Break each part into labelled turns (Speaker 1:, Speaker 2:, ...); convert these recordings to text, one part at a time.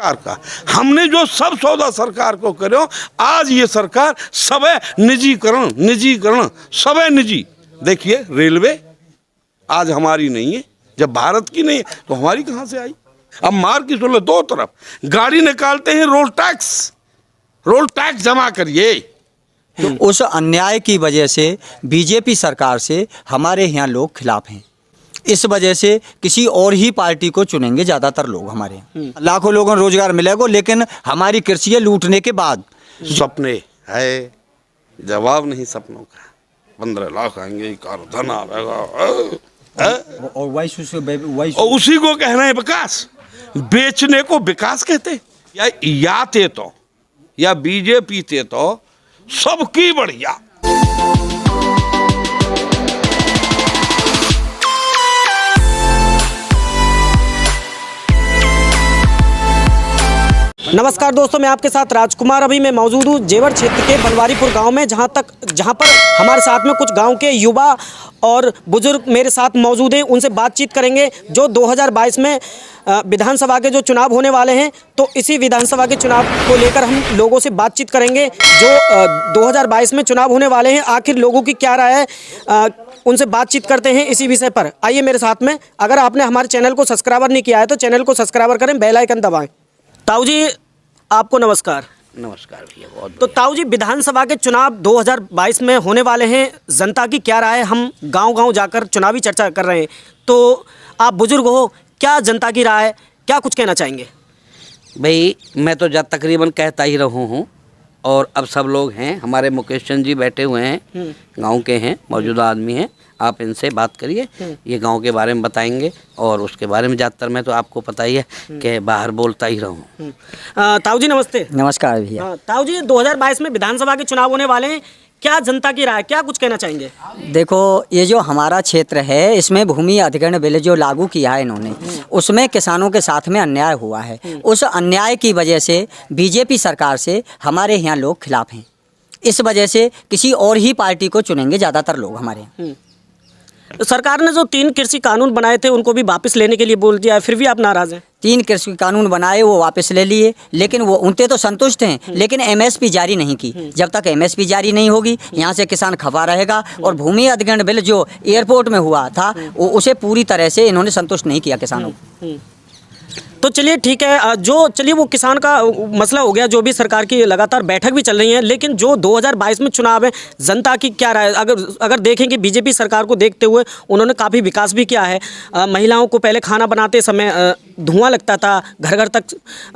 Speaker 1: सरकार का हमने जो सब सौदा सरकार को करो, आज ये सरकार सब निजीकरण सब निजी। देखिए रेलवे आज हमारी नहीं है, जब भारत की नहीं है तो हमारी कहाँ से आई? अब मार की सुन लो, दो तरफ गाड़ी निकालते हैं, रोड टैक्स जमा करिए।
Speaker 2: तो उस अन्याय की वजह से बीजेपी सरकार से हमारे यहाँ लोग खिलाफ हैं। इस वजह से किसी और ही पार्टी को चुनेंगे ज़्यादातर लोग हमारे यहाँ। लाखों लोगों को रोजगार मिलेगा, लेकिन हमारी कृषि लूटने के बाद
Speaker 1: सपने है, जवाब नहीं सपनों का। 15 लाख आएंगे, कार धन आएगा, और उसी को कहना है विकास। बेचने को विकास कहते या थे तो या बीजेपी थे तो सबकी बढ़िया।
Speaker 3: नमस्कार दोस्तों, मैं आपके साथ राजकुमार। अभी मैं मौजूद हूँ जेवर क्षेत्र के बनवारीपुर गांव में, जहां पर हमारे साथ में कुछ गांव के युवा और बुजुर्ग मेरे साथ मौजूद हैं। उनसे बातचीत करेंगे जो 2022 में विधानसभा के जो चुनाव होने वाले हैं, तो इसी विधानसभा के चुनाव को लेकर हम लोगों से बातचीत करेंगे। जो 2022 में चुनाव होने वाले हैं, आखिर लोगों की क्या राय है, उनसे बातचीत करते हैं इसी विषय पर। आइए मेरे साथ में। अगर आपने हमारे चैनल को सब्सक्राइबर नहीं किया है तो चैनल को सब्सक्राइबर करें, बेल आइकन दबाएं। ताऊ जी आपको नमस्कार।
Speaker 1: नमस्कार भैया, बहुत।
Speaker 3: तो ताऊ जी, विधानसभा के चुनाव 2022 में होने वाले हैं, जनता की क्या राय है? हम गांव-गांव जाकर चुनावी चर्चा कर रहे हैं, तो आप बुजुर्ग हो, क्या जनता की राय है, क्या कुछ कहना चाहेंगे?
Speaker 4: भाई मैं तो जब तकरीबन कहता ही रहूँ हूँ, और अब सब लोग हैं, हमारे मुकेश चंद जी बैठे हुए हैं, गांव के हैं, मौजूदा आदमी हैं, आप इनसे बात करिए, ये गांव के बारे में बताएंगे। और उसके बारे में ज़्यादातर मैं तो आपको पता ही है कि बाहर बोलता ही रहूँ।
Speaker 3: ताऊ जी नमस्ते।
Speaker 2: नमस्कार भैया।
Speaker 3: ताऊ जी, 2022 में विधानसभा के चुनाव होने वाले हैं, क्या जनता की राय, क्या कुछ कहना चाहेंगे?
Speaker 2: देखो, ये जो हमारा क्षेत्र है, इसमें भूमि अधिग्रहण बिल जो लागू किया है इन्होंने, उसमें किसानों के साथ में अन्याय हुआ है। उस अन्याय की वजह से बीजेपी सरकार से हमारे यहाँ लोग खिलाफ हैं। इस वजह से किसी और ही पार्टी को चुनेंगे ज़्यादातर लोग हमारे यहाँ।
Speaker 3: सरकार ने जो 3 कृषि कानून बनाए थे उनको भी वापस लेने के लिए बोल दिया है, फिर भी आप नाराज हैं?
Speaker 2: 3 कृषि कानून बनाए, वो वापस ले लिए, लेकिन वो उनसे तो संतुष्ट हैं, लेकिन एमएसपी जारी नहीं की। जब तक एमएसपी जारी नहीं होगी, यहाँ से किसान खफा रहेगा। और भूमि अधिग्रहण बिल जो एयरपोर्ट में हुआ था, उसे पूरी तरह से इन्होंने संतुष्ट नहीं किया किसानों को।
Speaker 3: तो चलिए ठीक है, चलिए वो किसान का मसला हो गया, जो भी सरकार की लगातार बैठक भी चल रही है। लेकिन जो 2022 में चुनाव है, जनता की क्या राय? अगर देखें कि बीजेपी सरकार को देखते हुए उन्होंने काफ़ी विकास भी किया है। महिलाओं को पहले खाना बनाते समय धुआं लगता था, घर घर तक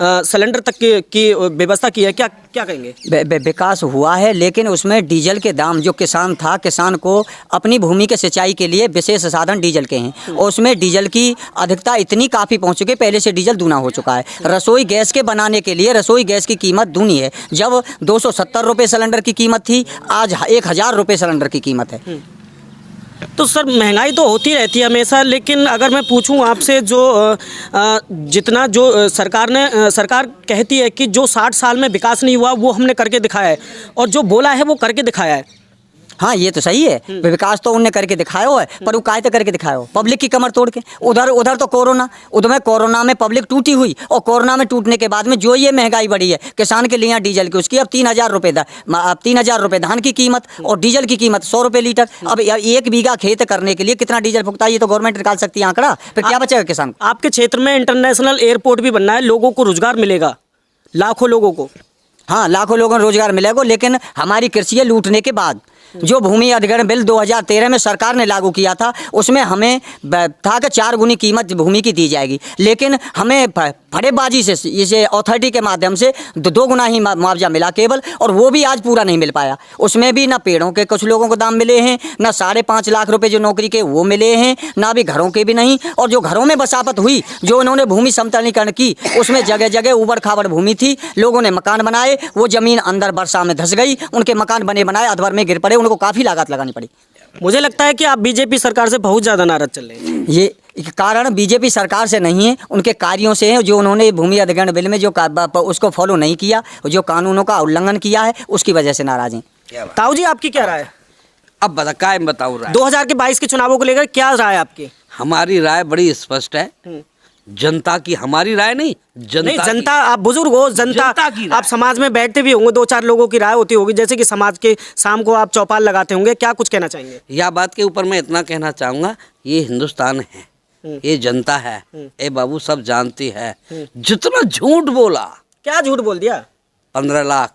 Speaker 3: सिलेंडर तक की व्यवस्था की है। क्या कहेंगे?
Speaker 2: विकास हुआ है, लेकिन उसमें डीजल के दाम, जो किसान था, किसान को अपनी भूमि के सिंचाई के लिए विशेष साधन डीजल के हैं, और उसमें डीजल की अधिकता इतनी काफ़ी पहुँच चुकी है, पहले से डीजल दूना हो चुका है। रसोई गैस के बनाने के लिए रसोई गैस की कीमत दूनी है। जब 270 रुपये सिलेंडर की कीमत थी, आज 1000 रुपये सिलेंडर की कीमत है।
Speaker 3: तो सर, महंगाई तो होती रहती है हमेशा, लेकिन अगर मैं पूछूं आपसे, जितना जो सरकार कहती है कि जो 60 साल में विकास नहीं हुआ वो हमने करके दिखाया है, और जो बोला है वो करके दिखाया है।
Speaker 2: हाँ, ये तो सही है, विकास तो उनने करके दिखाया हो है, पर वो कायदे करके दिखाया हो पब्लिक की कमर तोड़ के। उधर तो कोरोना में पब्लिक टूटी हुई, और कोरोना में टूटने के बाद में जो ये महंगाई बढ़ी है किसान के लिए डीजल की, उसकी अब 3000 रुपये धान की कीमत, और डीजल की कीमत 100 रुपये लीटर। अब 1 बीघा खेत करने के लिए कितना डीजल फूकता है, ये तो गवर्नमेंट निकाल सकती है आंकड़ा, फिर क्या बचेगा किसान को?
Speaker 3: आपके क्षेत्र में इंटरनेशनल एयरपोर्ट भी बनना है, लोगों को रोजगार मिलेगा, लाखों लोगों को।
Speaker 2: हाँ, लाखों लोगों को रोजगार मिलेगा, लेकिन हमारी कृषि लूटने के बाद जो भूमि अधिग्रहण बिल 2013 में सरकार ने लागू किया था, उसमें हमें था कि 4 गुनी कीमत भूमि की दी जाएगी, लेकिन हमें फटेबाजी से इसे अथॉरिटी के माध्यम से 2 गुना ही मुआवजा मिला केवल, और वो भी आज पूरा नहीं मिल पाया। उसमें भी ना पेड़ों के कुछ लोगों को दाम मिले हैं, ना 5.5 लाख रुपए जो नौकरी के वो मिले हैं, ना भी घरों के भी नहीं। और जो घरों में बसावट हुई, जो उन्होंने भूमि समतलीकरण की, उसमें जगह जगह उबड़ खाबड़ भूमि थी, लोगों ने मकान बनाए, वो जमीन अंदर वर्षा में धंस गई, उनके मकान बनाए अधवर में गिर पड़े, उनको काफ़ी लागत लगानी पड़ी।
Speaker 3: मुझे लगता है कि आप बीजेपी सरकार से बहुत ज़्यादा नाराज चल रहे हैं।
Speaker 2: ये कारण बीजेपी सरकार से नहीं है, उनके कार्यों से है, जो उन्होंने भूमि अधिग्रहण बिल में जो उसको फॉलो नहीं किया, जो कानूनों का उल्लंघन किया है, उसकी वजह से नाराज हैं।
Speaker 3: ताऊ जी, आपकी क्या राय है?
Speaker 4: अब क्या बताऊँ राय?
Speaker 3: 2022 के चुनावों को लेकर क्या राय है आपकी?
Speaker 4: हमारी राय बड़ी स्पष्ट है जनता की, हमारी राय नहीं,
Speaker 3: नहीं,
Speaker 4: जनता
Speaker 3: जनता, आप बुजुर्ग हो, जनता
Speaker 4: की राय।
Speaker 3: आप समाज में बैठते भी होंगे, 2-4 लोगों की राय होती होगी, जैसे कि समाज के शाम को आप चौपाल लगाते होंगे, क्या कुछ कहना चाहेंगे?
Speaker 4: या बात के ऊपर मैं इतना कहना चाहूँगा, ये हिंदुस्तान है, ये जनता है, ये बाबू सब जानती है। जितना झूठ बोला,
Speaker 3: क्या झूठ बोल दिया?
Speaker 4: 15 लाख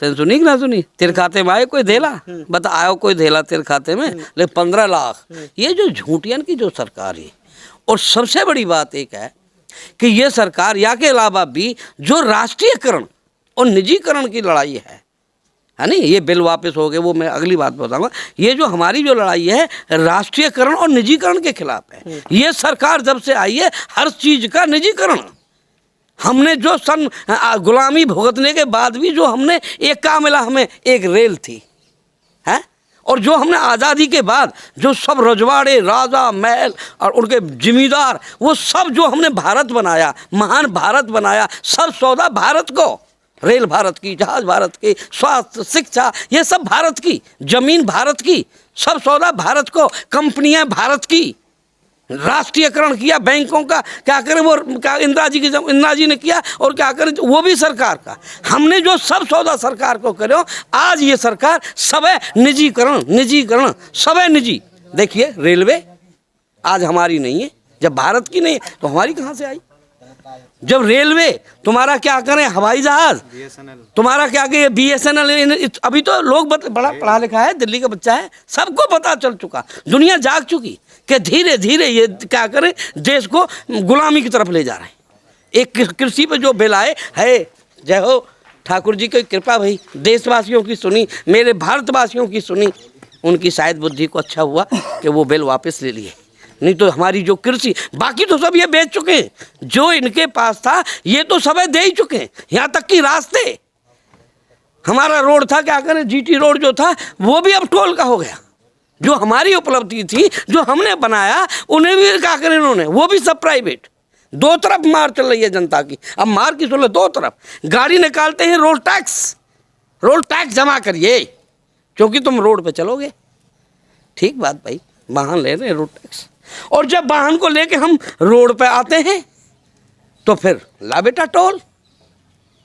Speaker 4: तेन सुनी कि ना सुनी? तेरे खाते में आए कोई धेला? बता, आयो कोई धेला तेरे खाते में? ले 15 लाख, ये जो झूठियन की जो सरकार है। और सबसे बड़ी बात एक है कि ये सरकार, या के अलावा भी जो राष्ट्रीयकरण और निजीकरण की लड़ाई है नहीं, ये बिल वापस हो गए, वो मैं अगली बात बताऊंगा। ये जो हमारी जो लड़ाई है राष्ट्रीयकरण और निजीकरण के खिलाफ है। ये सरकार जब से आई है, हर चीज का निजीकरण। हमने जो गुलामी भुगतने के बाद भी जो हमने एक काम मिला, हमें एक रेल थी, है, और जो हमने आज़ादी के बाद जो सब रजवाड़े, राजा, महल और उनके जिम्मेदार, वो सब जो हमने भारत बनाया, महान भारत बनाया, सब सौदा भारत को, रेल भारत की, जहाज भारत की, स्वास्थ्य, शिक्षा, ये सब भारत की, जमीन भारत की, सब सौदा भारत को, कंपनियां भारत की। राष्ट्रीयकरण किया बैंकों का, क्या करें वो, क्या इंदिरा जी ने किया, और क्या करें वो भी सरकार का। हमने जो सब सौदा सरकार को करो, आज ये सरकार सबे निजीकरण, निजीकरण, सबे निजी। देखिए रेलवे आज हमारी नहीं है, जब भारत की नहीं है तो हमारी कहाँ से आई? जब रेलवे तुम्हारा क्या करें, हवाई जहाज तुम्हारा क्या करें, BSNL, अभी तो लोग बड़ा पढ़ा लिखा है, दिल्ली का बच्चा है, सबको पता चल चुका, दुनिया जाग चुकी कि धीरे धीरे ये क्या करें, देश को गुलामी की तरफ ले जा रहे हैं। एक कृषि पे जो बिल आए है, जय हो ठाकुर जी की कृपा, भाई देशवासियों की सुनी, मेरे भारतवासियों की सुनी, उनकी शायद बुद्धि को अच्छा हुआ कि वो बिल वापस ले लिए। नहीं तो हमारी जो कृषि, बाकी तो सब ये बेच चुके हैं, जो इनके पास था ये तो सब दे ही चुके हैं, यहाँ तक कि रास्ते, हमारा रोड था, क्या करें, GT रोड जो था वो भी अब टोल का हो गया। जो हमारी उपलब्धि थी, जो हमने बनाया, उन्हें भी क्या करें इन्होंने, वो भी सब प्राइवेट। दो तरफ मार चल रही है जनता की। अब मार की सुन, दो तरफ गाड़ी निकालते हैं, रोड टैक्स जमा करिए क्योंकि तुम रोड पे चलोगे। ठीक बात भाई, वाहन ले रहे हैं रोड टैक्स, और जब वाहन को लेके हम रोड पे आते हैं तो फिर ला बेटा टोल।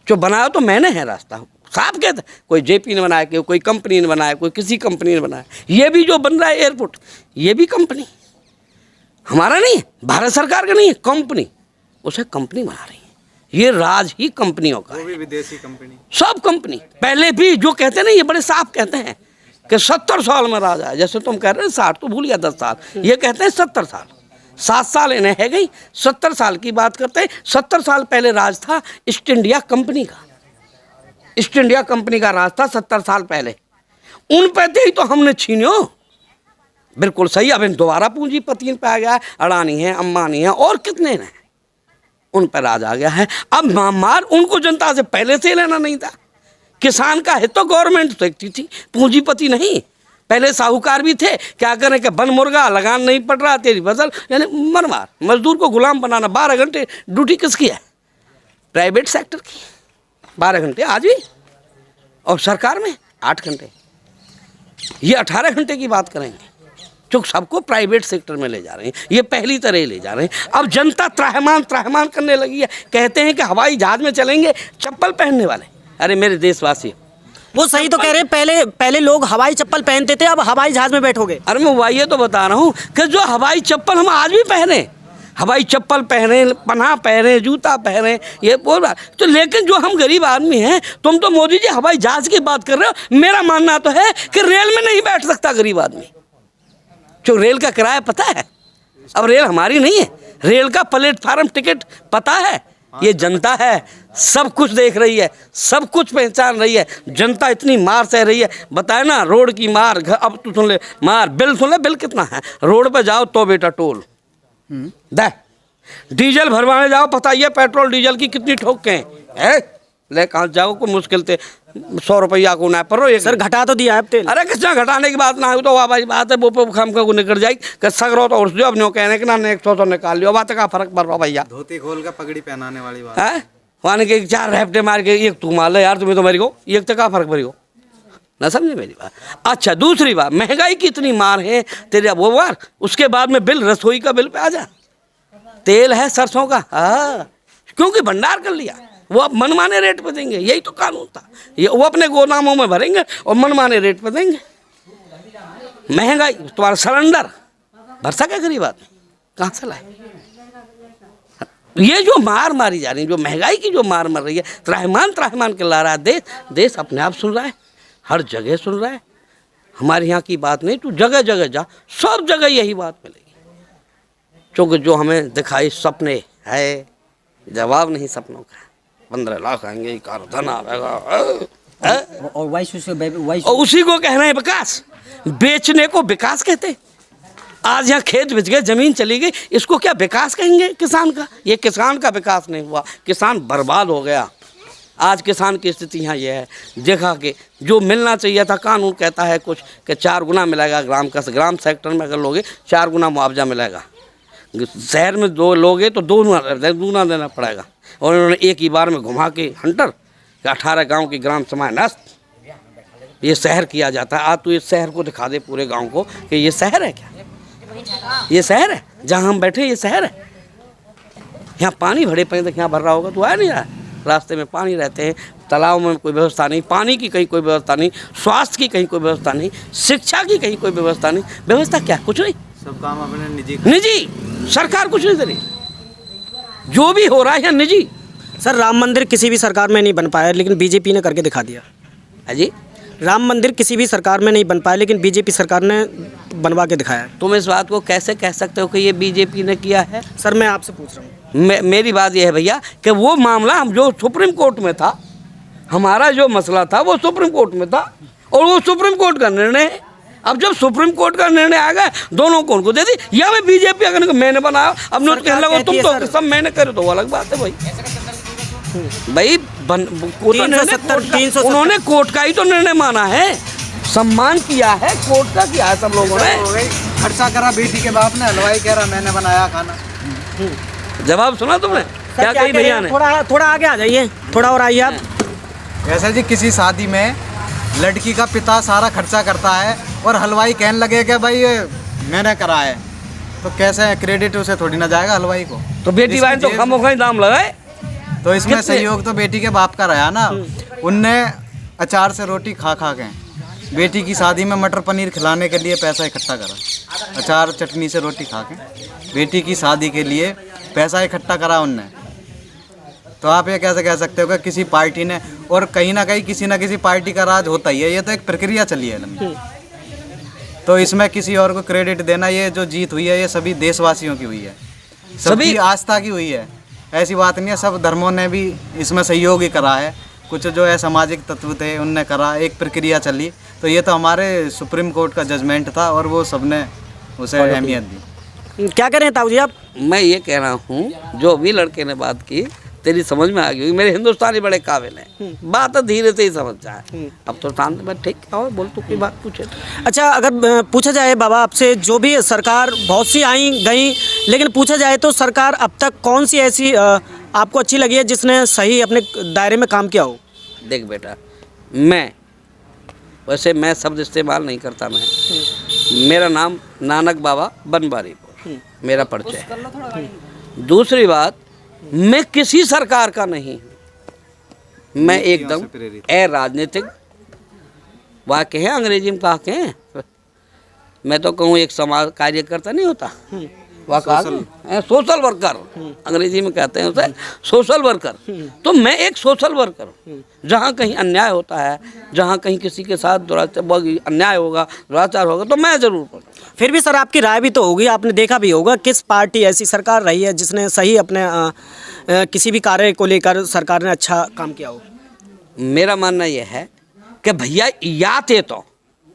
Speaker 4: जो बनाया तो मैंने है रास्ता, साफ कहते, कोई JP ने बनाया, कोई कंपनी ने बनाया, कोई किसी कंपनी ने बनाया। ये भी जो बन रहा है एयरपोर्ट, ये भी कंपनी हमारा नहीं है, भारत सरकार का नहीं है, कंपनी, उसे कंपनी बना रही है। ये राज ही कंपनियों का, वो भी विदेशी कंपनी, सब कंपनी। पहले भी जो कहते हैं ना, ये बड़े साफ कहते हैं कि 70 साल में राज आया, जैसे तुम कह रहे हैं 60, तो भूल गया 10 साल, ये कहते हैं 70 साल, 7 साल इन्हें है गई, 70 साल की बात करते हैं। 70 साल पहले राज था ईस्ट इंडिया कंपनी का, ईस्ट इंडिया कंपनी का राज था 70 साल पहले। उन पैसे ही तो हमने छीनो, बिल्कुल सही। अब दोबारा पूंजीपति पे आ गया है, अडानी है, अंबानी है, और कितने हैं, उन पर राज आ गया है। अब मार उनको जनता से पहले से लेना नहीं था। किसान का हित तो गवर्नमेंट देखती थी, पूंजीपति नहीं। पहले साहूकार भी थे, क्या करें कि बन मुर्गा लगान नहीं पड़ रहा, तेरी फसल, यानी मनमार, मजदूर को गुलाम बनाना। 12 घंटे ड्यूटी किसकी है? प्राइवेट सेक्टर की, 12 घंटे आज भी, और सरकार में 8 घंटे। ये 18 घंटे की बात करेंगे, जो सबको प्राइवेट सेक्टर में ले जा रहे हैं, ये पहली तरह ले जा रहे हैं। अब जनता त्राहिमाम करने लगी है। कहते हैं कि हवाई जहाज में चलेंगे चप्पल पहनने वाले। अरे मेरे देशवासी,
Speaker 3: वो सही तो कह रहे हैं, पहले लोग हवाई चप्पल पहनते थे, अब हवाई जहाज में बैठोगे।
Speaker 4: अरे मैं वही तो बता रहा हूँ कि जो हवाई चप्पल हम आज भी पहने, हवाई चप्पल पहने, पनाह पहने, जूता पहने, ये बोल रहा तो। लेकिन जो हम गरीब आदमी हैं, तुम तो मोदी जी हवाई जहाज की बात कर रहे हो। मेरा मानना तो है कि रेल में नहीं बैठ सकता गरीब आदमी। जो रेल का किराया पता है, अब रेल हमारी नहीं है, रेल का प्लेटफार्म टिकट पता है, ये जनता है, सब कुछ देख रही है, सब कुछ पहचान रही है। जनता इतनी मार सह रही है, बताए ना, रोड की मार। अब तू सुन ले, मार बिल सुन ले, बिल कितना है। रोड पे जाओ तो बेटा टोल दे, डीजल भरवाने जाओ, पता ये पेट्रोल डीजल की कितनी ठोकें है। ले कहाँ जाओ, को मुश्किल से 100 रुपया को ना पर एक।
Speaker 3: सर घटा तो दिया है अब तेल।
Speaker 4: अरे कितना घटाने की बात ना हो तो वाह भाई बात है, वो हम को निकल जाए कि सगरो तो उड़ अब नो कहने के ना 100 तो निकाल लियो, बात का फर्क पड़ रहा भैया।
Speaker 5: धोती खोल का पगड़ी पहनाने वाली बात
Speaker 4: है, वहाँ के 4 रैप्टे मार के एक तू मार ले यार, तुम्हें तो मेरी को एक तक का फर्क पड़ी हो ना, समझे मेरी बात। अच्छा दूसरी बात, महंगाई की इतनी मार है तेरे वो वार, उसके बाद में बिल, रसोई का बिल पे आ जा, तेल है सरसों का, हाँ, क्योंकि भंडार कर लिया, वो अब मनमाने रेट पे देंगे, यही तो कानून था। ये वो अपने गोदामों में भरेंगे और मनमाने रेट पे देंगे। महंगाई तुम्हारा सिलेंडर भर सके गरीब आदमी, कहाँ से लाए? ये जो मार मारी जा रही है, जो महंगाई की जो मार मर रही है, त्राहिमाम के ला रहा है देश। देश अपने आप सुन रहा है, हर जगह सुन रहा है। हमारे यहाँ की बात नहीं, तू जगह जगह जा, सब जगह यही बात मिलेगी। क्योंकि जो हमें दिखाई सपने है, जवाब नहीं सपनों का। 15 लाख आएंगे, कार धन आएगा,
Speaker 2: और वही
Speaker 4: और उसी को कहना है विकास। बेचने को विकास कहते। आज यहाँ खेत बिच गए, जमीन चली गई, इसको क्या विकास कहेंगे किसान का? ये किसान का विकास नहीं हुआ, किसान बर्बाद हो गया। आज किसान की स्थिति यहाँ ये है, देखा कि जो मिलना चाहिए था, कानून कहता है कुछ कि 4 गुना मिलेगा ग्राम सेक्टर में अगर लोगे 4 गुना मुआवजा मिलेगा, शहर में 2 लोगे तो 2 गुना देना पड़ेगा। और उन्होंने एक ही बार में घुमा के हंटर 18 गांव की ग्राम सभा नष्ट, ये शहर किया जाता है। आज तो ये शहर को दिखा दे पूरे गांव को कि ये शहर है क्या? ये शहर है जहां हम बैठे, ये शहर है। यहाँ पानी भरे पड़े तक यहाँ भर रहा होगा तो आया नहीं रहा। रास्ते में पानी रहते हैं, तालाब में कोई व्यवस्था नहीं, पानी की कहीं कोई व्यवस्था नहीं, स्वास्थ्य की कहीं कोई व्यवस्था नहीं, शिक्षा की कहीं कोई व्यवस्था नहीं। व्यवस्था क्या? कुछ नहीं,
Speaker 5: सब काम अपने
Speaker 4: निजी। सरकार कुछ नहीं दे रही, जो भी हो रहा है निजी।
Speaker 3: सर, राम मंदिर किसी भी सरकार में नहीं बन पाया, लेकिन बीजेपी ने करके दिखा दिया।
Speaker 4: अजी,
Speaker 3: राम मंदिर किसी भी सरकार में नहीं बन पाया, लेकिन बीजेपी सरकार ने बनवा के दिखाया।
Speaker 4: तुम इस बात को कैसे कह सकते हो कि ये बीजेपी ने किया है?
Speaker 3: सर, मैं आपसे पूछ रहा हूँ।
Speaker 4: मेरी बात यह है भैया कि वो मामला हम जो सुप्रीम कोर्ट में था, हमारा जो मसला था वो सुप्रीम कोर्ट में था, और वो सुप्रीम कोर्ट का निर्णय है। अब जब सुप्रीम कोर्ट का निर्णय आ गया, दोनों को उनको दे दी, या मैं बीजेपी अगर मैंने बनाया, अब नोट कहने लगा तुम तो सब मैंने करे, तो वो अलग बात है भाई। उन्होंने कोर्ट का ही तो निर्णय माना है, सम्मान किया है, कोर्ट का किया है सब लोगों ने।
Speaker 5: खर्चा करा बेटी के बाप ने, हलवाई कह रहा मैंने बनाया खाना।
Speaker 4: जवाब सुना तुमने क्या कही भैया ने?
Speaker 3: थोड़ा आगे आ जाइए, थोड़ा और आइए आप।
Speaker 5: ऐसा जी, किसी शादी में लड़की का पिता सारा खर्चा करता है और हलवाई कहने लगे कि भाई ये मैंने करा है, तो कैसे क्रेडिट उसे थोड़ी ना जाएगा हलवाई को?
Speaker 4: तो बेटी बहन तो खामोखा दाम लगाए।
Speaker 5: तो इसमें सहयोग तो बेटी के बाप का रहा ना। उनने अचार से रोटी खा खा के बेटी की शादी में मटर पनीर खिलाने के लिए पैसा इकट्ठा करा। अचार चटनी से रोटी खा के बेटी की शादी के लिए पैसा इकट्ठा करा उनने। तो आप ये कैसे कह सकते हो कि किसी पार्टी ने, और कहीं ना कहीं किसी ना किसी पार्टी का राज होता ही है, ये तो एक प्रक्रिया चली है लंबी। तो इसमें किसी और को क्रेडिट देना, ये जो जीत हुई है ये सभी देशवासियों की हुई है, सभी आस्था की हुई है। ऐसी बात नहीं है, सब धर्मों ने भी इसमें सहयोग ही करा है। कुछ जो है सामाजिक तत्व थे उनने करा, एक प्रक्रिया चली। तो ये तो हमारे सुप्रीम कोर्ट का जजमेंट था और वो सबने उसे अहमियत दी।
Speaker 3: क्या करें ताऊ जी आप?
Speaker 4: मैं ये कह रहा हूँ, जो भी लड़के ने बात की तेरी समझ में आ गई। मेरे हिंदुस्तानी बड़े काबिल हैं, बात धीरे से ही समझ जाए। अब तो शांत में ठीक है, और बोल तो कोई बात पूछे तो।
Speaker 3: अच्छा, अगर पूछा जाए बाबा आपसे, जो भी सरकार बहुत सी आई गई, लेकिन पूछा जाए तो सरकार अब तक कौन सी ऐसी आपको अच्छी लगी है जिसने सही अपने दायरे में काम किया हो?
Speaker 4: देख बेटा, वैसे मैं शब्द इस्तेमाल नहीं करता। मेरा नाम नानक बाबा बनवारीपुर, मेरा परिचय है। दूसरी बात, मैं किसी सरकार का नहीं हूँ, मैं एकदम राजनीतिक वाक्य है, अंग्रेजी में कहा के मैं तो कहूँ एक समाज कार्यकर्ता नहीं होता, वह सोशल वर्कर अंग्रेजी में कहते हैं उसे, सोशल वर्कर। तो मैं एक सोशल वर्कर हूँ। जहाँ कहीं अन्याय होता है, जहाँ कहीं किसी के साथ अन्याय होगा, दुराचार होगा, तो मैं जरूर करूँ।
Speaker 3: फिर भी सर, आपकी राय भी तो होगी, आपने देखा भी होगा किस पार्टी ऐसी सरकार रही है जिसने सही अपने किसी भी कार्य को लेकर सरकार ने अच्छा काम किया हो?
Speaker 4: मेरा मानना यह है कि भैया या थे तो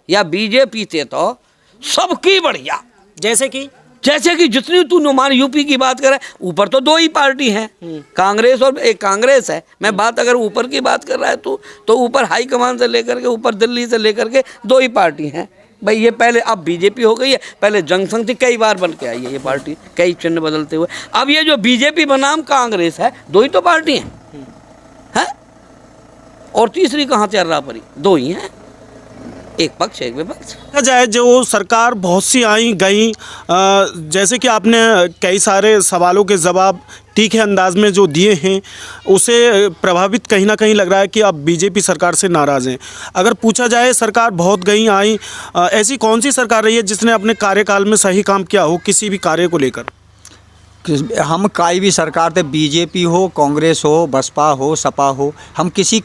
Speaker 4: या बीजेपी थे तो सबकी बढ़िया। जैसे कि जितनी तू नुमान यूपी की बात करे, ऊपर तो 2 ही पार्टी हैं, कांग्रेस और एक कांग्रेस है। मैं बात अगर ऊपर की बात कर रहा है तो ऊपर हाई कमान से लेकर के ऊपर दिल्ली से लेकर के 2 ही पार्टी हैं भाई। ये पहले अब बीजेपी हो गई है, पहले जनसंघ थी, कई बार बन के आई है ये पार्टी, कई चिन्ह बदलते हुए। अब ये जो बीजेपी बनाम कांग्रेस है, 2 ही तो पार्टी हैं, और तीसरी कहाँ चल रहा पड़ी? 2 ही हैं। एक पक्ष एक विपक्ष।
Speaker 3: देखा जाए जो सरकार बहुत सी आई गई, जैसे कि आपने कई सारे सवालों के जवाब तीखे अंदाज में जो दिए हैं, उसे प्रभावित कहीं ना कहीं लग रहा है कि आप बीजेपी सरकार से नाराज़ हैं। अगर पूछा जाए सरकार बहुत गई आई, ऐसी कौन सी सरकार रही है जिसने अपने कार्यकाल में सही काम किया हो किसी भी कार्य को लेकर?
Speaker 6: हम कोई भी सरकार थे, बीजेपी हो, कांग्रेस हो, बसपा हो, सपा हो, हम किसी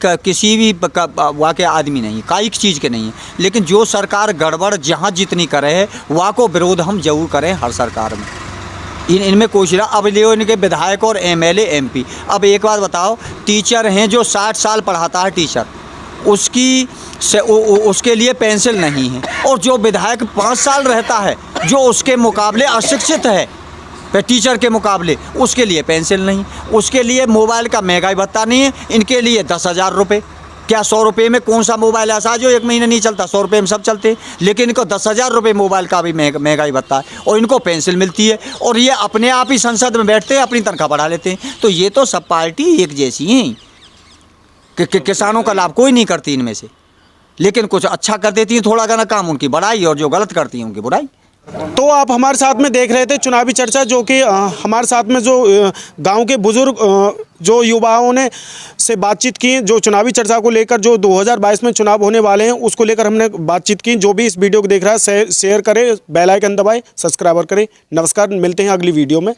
Speaker 6: भी वहाँ के आदमी नहीं, कई चीज़ के नहीं है। लेकिन जो सरकार गड़बड़ जहाँ जितनी करे है वहाँ को विरोध हम जरूर करें हर सरकार में। इनमें कोशिश रहा। अब ले इनके विधायक और एमएलए एमपी, अब एक बात बताओ, टीचर हैं जो 60 साल पढ़ाता है टीचर, उसके लिए पेंसिल नहीं है, और जो विधायक 5 साल रहता है जो उसके मुकाबले अशिक्षित है टीचर के मुकाबले, उसके लिए पेंसिल नहीं, उसके लिए मोबाइल का महंगाई भत्ता नहीं है। इनके लिए 10,000 रुपये, क्या 100 रुपये में कौन सा मोबाइल ऐसा जो 1 महीने नहीं चलता? 100 रुपये में सब चलते हैं, लेकिन इनको 10,000 रुपये मोबाइल का भी महंगाई भत्ता है, और इनको पेंसिल मिलती है, और ये अपने आप ही संसद में बैठते हैं, अपनी तनख्वाह बढ़ा लेते हैं। तो ये तो सब पार्टी एक जैसी हैं कि किसानों का लाभ कोई नहीं करती इनमें से, लेकिन कुछ अच्छा कर देती हैं, थोड़ा घना काम उनकी बड़ाई, और जो गलत करती हैं उनकी बुराई।
Speaker 3: तो आप हमारे साथ में देख रहे थे चुनावी चर्चा, जो कि हमारे साथ में जो गांव के बुजुर्ग जो युवाओं ने से बातचीत की, जो चुनावी चर्चा को लेकर, जो 2022 में चुनाव होने वाले हैं उसको लेकर हमने बातचीत की। जो भी इस वीडियो को देख रहा है शेयर करें, बेल आइकन दबाएं, सब्सक्राइबर करें। नमस्कार, मिलते हैं अगली वीडियो में।